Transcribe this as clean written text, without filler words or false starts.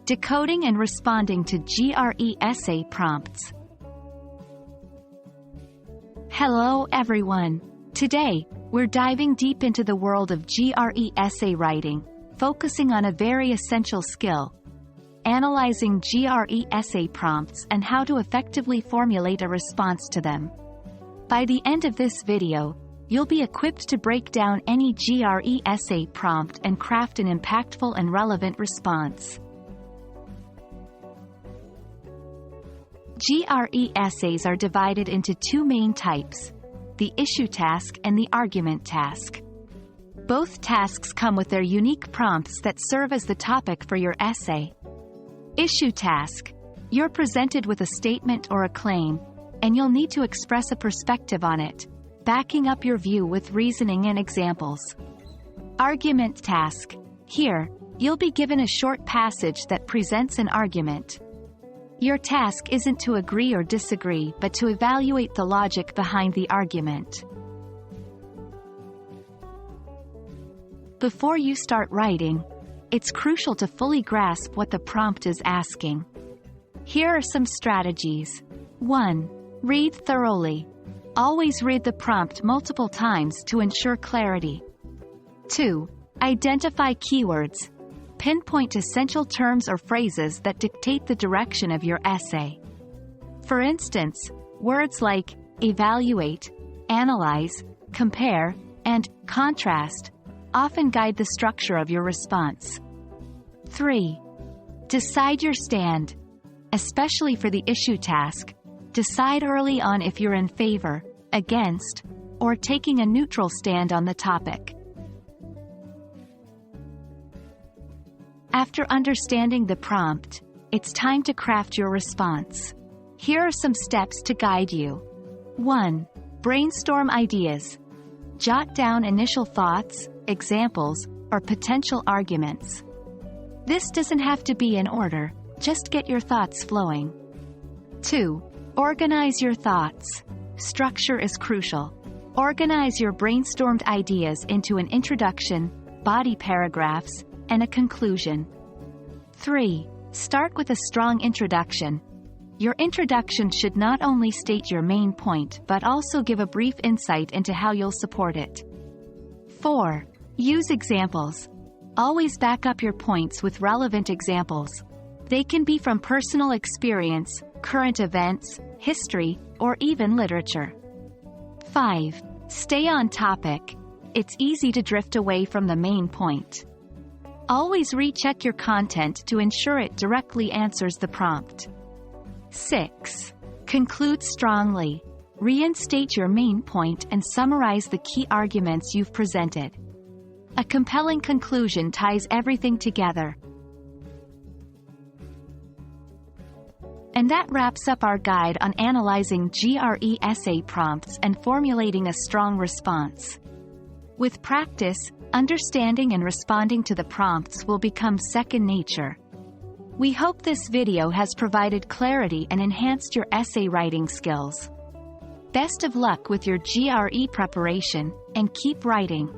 Decoding and responding to GRE Essay Prompts. Hello everyone! Today, we're diving deep into the world of GRE essay writing, focusing on a very essential skill: analyzing GRE essay prompts and how to effectively formulate a response to them. By the end of this video, you'll be equipped to break down any GRE essay prompt and craft an impactful and relevant response. GRE essays are divided into two main types: the issue task and the argument task. Both tasks come with their unique prompts that serve as the topic for your essay. Issue task: you're presented with a statement or a claim, and you'll need to express a perspective on it, backing up your view with reasoning and examples. Argument task: here, you'll be given a short passage that presents an argument. Your task isn't to agree or disagree but to evaluate the logic behind the argument. Before you start writing, it's crucial to fully grasp what the prompt is asking. Here are some strategies. 1. Read thoroughly. Always read the prompt multiple times to ensure clarity. 2. Identify keywords. Pinpoint essential terms or phrases that dictate the direction of your essay. For instance, words like evaluate, analyze, compare, and contrast often guide the structure of your response. 3. Decide your stand. Especially for the issue task, decide early on if you're in favor, against, or taking a neutral stand on the topic. After understanding the prompt, it's time to craft your response. Here are some steps to guide you. 1. Brainstorm ideas. Jot down initial thoughts, examples, or potential arguments. This doesn't have to be in order, just get your thoughts flowing. 2. Organize your thoughts. Structure is crucial. Organize your brainstormed ideas into an introduction, body paragraphs, and a conclusion. 3. Start with a strong introduction. Your introduction should not only state your main point but also give a brief insight into how you'll support it. 4. Use examples. Always back up your points with relevant examples. They can be from personal experience, current events, history, or even literature. 5. Stay on topic. It's easy to drift away from the main point. Always recheck your content to ensure it directly answers the prompt. 6. Conclude strongly. Reinstate your main point and summarize the key arguments you've presented. A compelling conclusion ties everything together. And that wraps up our guide on analyzing GRE essay prompts and formulating a strong response. With practice, understanding and responding to the prompts will become second nature. We hope this video has provided clarity and enhanced your essay writing skills. Best of luck with your GRE preparation, and keep writing.